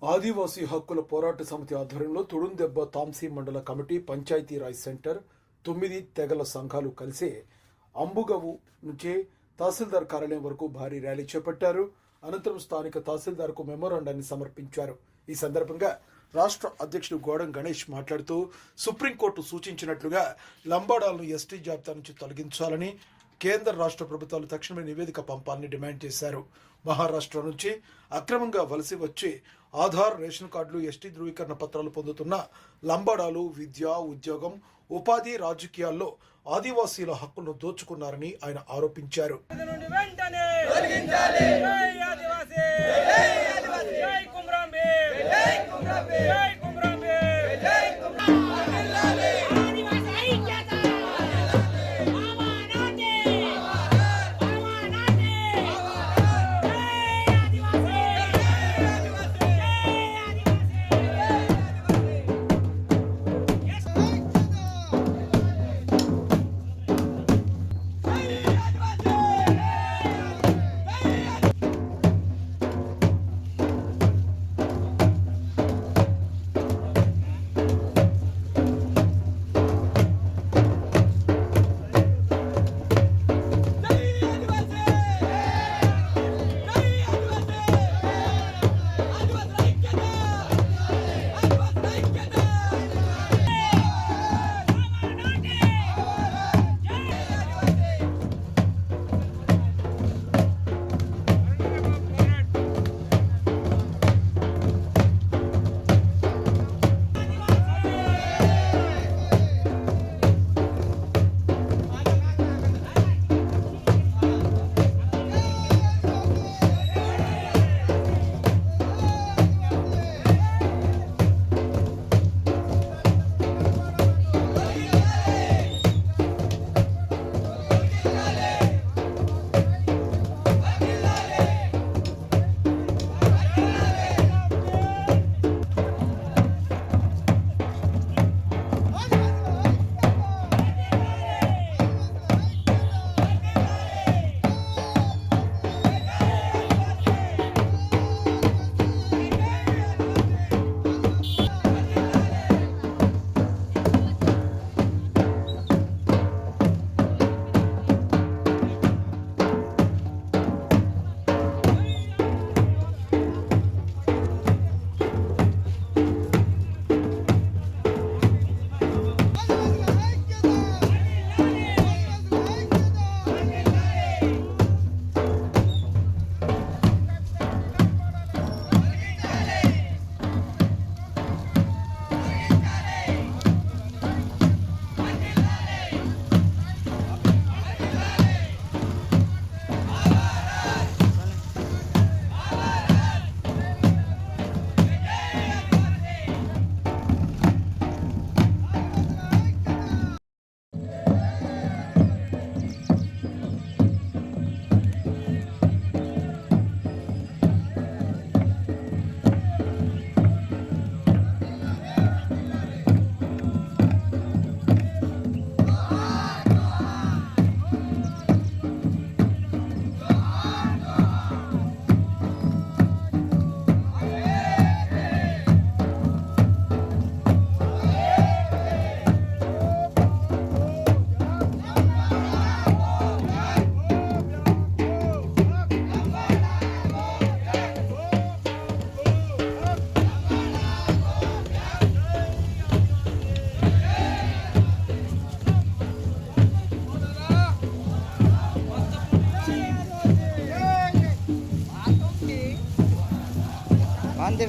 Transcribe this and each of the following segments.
ఆదివాసీ హక్కుల పోరాట సమితి ఆధ్వర్యంలో తుడుందెబ్బ తాంసీ మండల కమిటీ పంచాయతీరాజ్ సెంటర్ 9 తెగల సంఘాలు కలిసి అంబుగవు నుంచి తహసీల్దార్ కార్యాలయం వరకు భారీ ర్యాలీ చేపట్టారు. అనంతరం స్థానిక తహసీల్దార్కు మెమోరాండాన్ని సమర్పించారు. ఈ సందర్భంగా రాష్ట్ర అధ్యక్షుడు గోడం గణేష్ మాట్లాడుతూ సుప్రీంకోర్టు సూచించినట్లుగా లంబాడాలను ఎస్టీ జాబితా నుంచి తొలగించాలని, కేంద్ర రాష్ట్ర ప్రభుత్వాలు తక్షణమే నివేదిక పంపాలని డిమాండ్ చేశారు. మహారాష్ట్ర నుంచి అక్రమంగా వలసి వచ్చి ఆధార్, రేషన్ కార్డులు, ఎస్టీ ధృవీకరణ పత్రాలు పొందుతున్న లంబాడాలు విద్య, ఉద్యోగం, ఉపాధి, రాజకీయాల్లో ఆదివాసీల హక్కులను దోచుకున్నారని ఆయన ఆరోపించారు.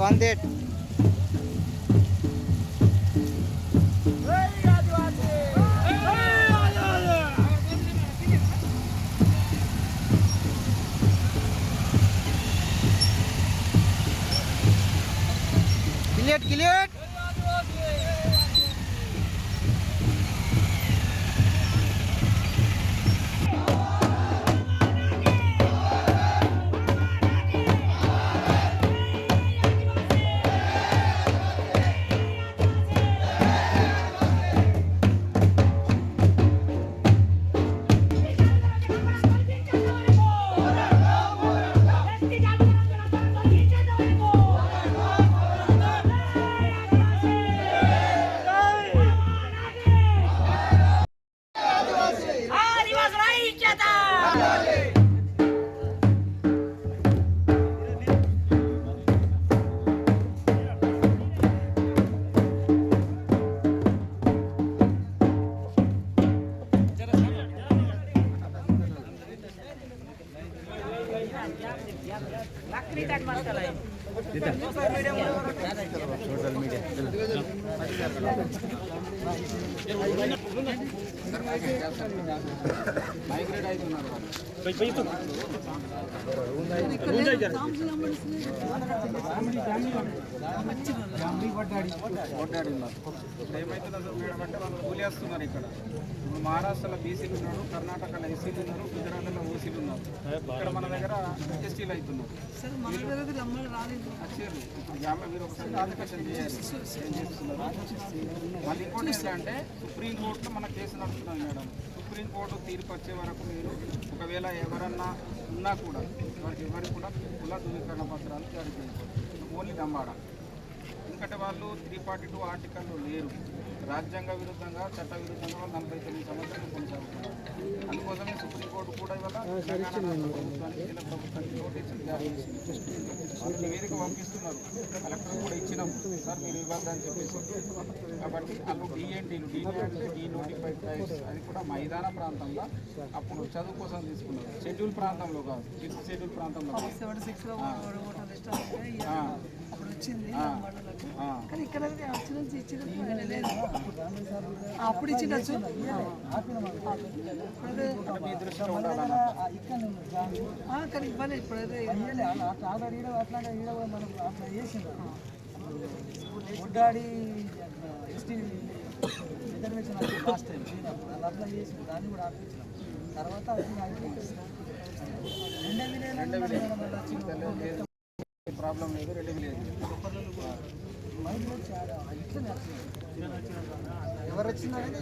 Want it. Clear. ఏమైతుందో మేడం అంటే వాళ్ళు కూలేస్తున్నారు ఇక్కడ. ఇప్పుడు మహారాష్ట్రలో బీసీలు ఉన్నారు, కర్ణాటకలో ఎస్సీలు ఉన్నారు, గుజరాత్లో ఓసీలు ఉన్నారు. ఇక్కడ మన దగ్గర ఎస్టీలు అవుతున్నారు. వచ్చారు ఇప్పుడు మీరు ఒకసారి అప్లికేషన్ చేయాలి. ఏం చేస్తున్నారు? మళ్ళీ ఇంకోటి ఏంటంటే సుప్రీంకోర్టులో మన కేసు నడుస్తున్నాం మేడం. సుప్రీంకోర్టు తీర్పు వచ్చే వరకు మీరు ఒకవేళ ఎవరన్నా ఉన్నా కూడా ఎవరికి కూడా కుల ధృవీకరణ పత్రాలు జారీ చేయకూడదు. ఓన్లీ లంబాడ. ఎందుకంటే వాళ్ళు 342 ఆర్టికల్లో లేరు. రాజ్యాంగ విరుద్ధంగా చట్ట విరుద్ధంగా 49 సంవత్సరాలు కొనసాగుతున్నారు. అందుకోసమే సుప్రీంకోర్టు కూడా ఇవాళ తెలంగాణ ప్రభుత్వానికి కేంద్ర ప్రభుత్వానికి నోటీసులు జారీ చేసింది. నివేదిక పంపిస్తున్నారు. కలెక్టర్ కూడా ఇచ్చినాం సార్ మీరు ఇవ్వద్దని చెప్పేసి. కాబట్టి వాళ్ళు డిఎన్టీలు అంటే డీనోటిఫైడ్ ట్రైబ్స్ అది కూడా మైదాన ప్రాంతంలో అప్పుడు చదువు కోసం తీసుకున్నారు. షెడ్యూల్ ప్రాంతంలో కాదు, 5th షెడ్యూల్ ప్రాంతంలో కానీ ఇక్కడ అప్పుడు ఇచ్చిండొచ్చు. మీ దృష్టిలో కానీ ఇవ్వాలి. ఇప్పుడైతే ఒడ్డాడి ఎస్టీ రిజర్వేషన్ లాస్ట్ టైం అట్లా చేసింది. దాన్ని కూడా ఆపించాం. తర్వాత ప్రాబ్లం లేదు. 2 విలేజ్ ఎవరు వచ్చిందనేది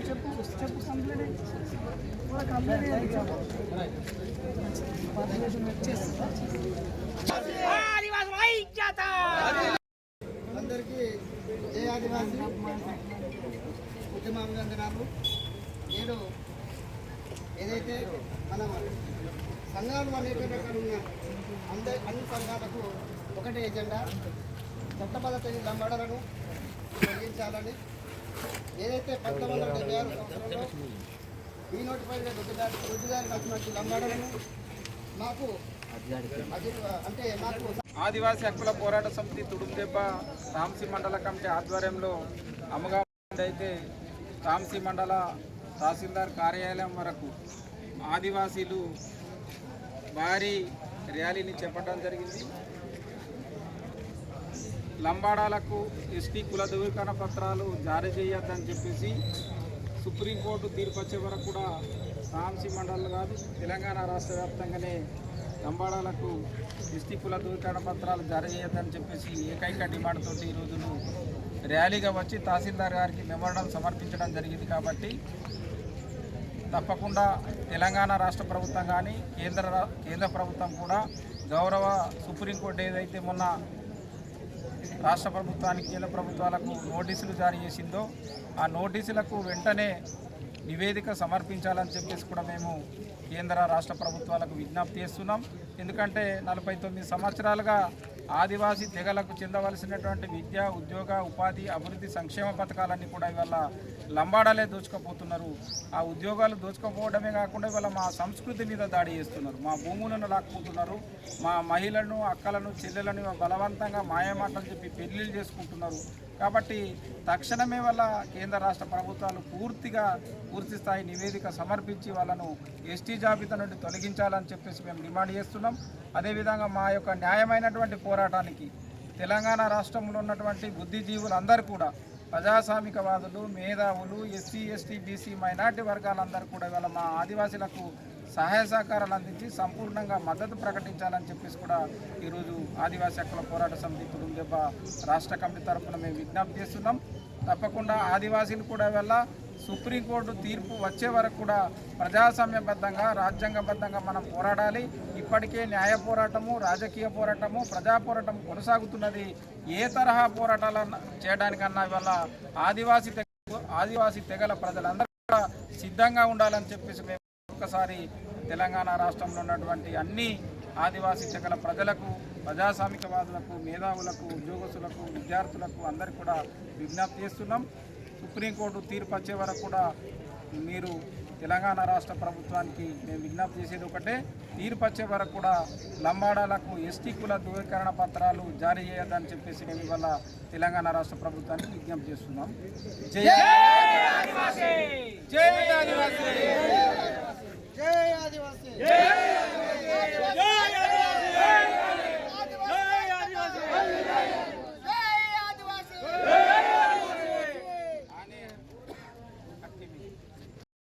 చెప్పు కంప్లైంట్ అందరికీ జై ఆదివాసీ ఉద్యమాభినందనాలు. నేను ఏదైతే మన సంఘాలు అనేక రకాలు ఉన్న అన్ని సంఘాలకు ఒకటే ఎజెండా చట్టబద్ధత లంబాడలను తొలగించాలని. ఏదైతే 1976 సంవత్సరంలో ఈ నోటిఫైడ్ గుడ్డిదారి నచ్చినట్టు లంబాడలను మాకు అంటే మాకు ఆదివాసీ హక్కుల పోరాట సమితి తుడుందెబ్బ తాంసీ మండల కమిటీ ఆధ్వర్యంలో అమ్మగా అయితే తాంసీ మండల తహసీల్దార్ కార్యాలయం వరకు ఆదివాసీలు భారీ ర్యాలీని చేపట్టడం జరిగింది. లంబాడాలకు ఎస్టీ కుల ధృవీకరణ పత్రాలు జారీ చేయొద్దని చెప్పేసి సుప్రీంకోర్టు తీర్పు వచ్చే వరకు కూడా తాంసీ మండలం కాదు తెలంగాణ రాష్ట్ర వ్యాప్తంగానే లంబాడాలకు ఎస్టీ కుల ధృవీకరణ పత్రాలు జారీ చేయొద్దని చెప్పేసి ఏకైక డిమాండ్ తోటి ఈరోజు ర్యాలీగా వచ్చి తహసీల్దార్ గారికి మెమోరాండం సమర్పించడం జరిగింది. కాబట్టి తప్పకుండా తెలంగాణ రాష్ట్ర ప్రభుత్వం కానీ కేంద్ర ప్రభుత్వం కూడా గౌరవ సుప్రీంకోర్టు ఏదైతే మొన్న రాష్ట్ర ప్రభుత్వానికి కేంద్ర ప్రభుత్వాలకు నోటీసులు జారీ చేసిందో ఆ నోటీసులకు వెంటనే నివేదిక సమర్పించాలని చెప్పేసి కూడా మేము కేంద్ర రాష్ట్ర ప్రభుత్వాలకు విజ్ఞప్తి చేస్తున్నాం. ఎందుకంటే 49 సంవత్సరాలుగా ఆదివాసీ తెగలకు చెందవలసినటువంటి విద్య, ఉద్యోగ, ఉపాధి, అభివృద్ధి, సంక్షేమ పథకాలన్నీ కూడా ఇవాళ లంబాడాలే దోచుకుపోతున్నారు. ఆ ఉద్యోగాలు దోచుకుపోవడమే కాకుండా ఇవాళ మా సంస్కృతి మీద దాడి చేస్తున్నారు. మా భూములను లాక్కుంటున్నారు. మా మహిళలను, అక్కలను, చెల్లెలను బలవంతంగా మాయమాటలు చెప్పి పెళ్లిళ్ళు చేసుకుంటున్నారు. కాబట్టి తక్షణమే వల్ల కేంద్ర రాష్ట్ర ప్రభుత్వాలు పూర్తి స్థాయి నివేదిక సమర్పించి వాళ్ళను ఎస్టీ జాబితా నుండి తొలగించాలని చెప్పేసి మేము డిమాండ్ చేస్తున్నాం. అదేవిధంగా మా యొక్క న్యాయమైనటువంటి పోరాటానికి తెలంగాణ రాష్ట్రంలో ఉన్నటువంటి బుద్ధిజీవులందరూ కూడా ప్రజాస్వామికవాదులు, మేధావులు, ఎస్సీ, ఎస్టీ, బీసీ, మైనార్టీ వర్గాలందరూ కూడా ఇవాళ మా ఆదివాసీలకు సహాయ సహకారాలు అందించి సంపూర్ణంగా మద్దతు ప్రకటించాలని చెప్పేసి కూడా ఈరోజు ఆదివాసీ హక్కుల పోరాట సమితి తుడుందెబ్బ రాష్ట్ర కమిటీ తరఫున మేము విజ్ఞప్తి చేస్తున్నాం. తప్పకుండా ఆదివాసీలు కూడా వల్ల సుప్రీంకోర్టు తీర్పు వచ్చే వరకు కూడా ప్రజాస్వామ్యబద్ధంగా, రాజ్యాంగబద్ధంగా మనం పోరాడాలి. ఇప్పటికే న్యాయ పోరాటము, రాజకీయ పోరాటము, ప్రజా పోరాటం కొనసాగుతున్నది. ఏ తరహా పోరాటాలు చేయడానికన్నా ఇవాళ ఆదివాసీ తెగల ప్రజలందరూ కూడా సిద్ధంగా ఉండాలని చెప్పేసి మేము ఒక్కసారి తెలంగాణ రాష్ట్రంలో ఉన్నటువంటి అన్ని ఆదివాసీ తెగల ప్రజలకు, ప్రజాస్వామికవాదులకు, మేధావులకు, ఉద్యోగస్తులకు, విద్యార్థులకు అందరికీ కూడా విజ్ఞప్తి చేస్తున్నాం. సుప్రీంకోర్టు తీర్పు వచ్చే వరకు కూడా మీరు తెలంగాణ రాష్ట్ర ప్రభుత్వానికి మేము విజ్ఞప్తి చేసేది ఒకటే, తీర్పు వచ్చే వరకు కూడా లంబాడాలకు ఎస్టీ కుల ధృవీకరణ పత్రాలు జారీ చేయొద్దని చెప్పేసి మేము ఇవాళ తెలంగాణ రాష్ట్ర ప్రభుత్వానికి విజ్ఞప్తి చేస్తున్నాం. జై ఆదివాసీ! జై ఆదివాసీ!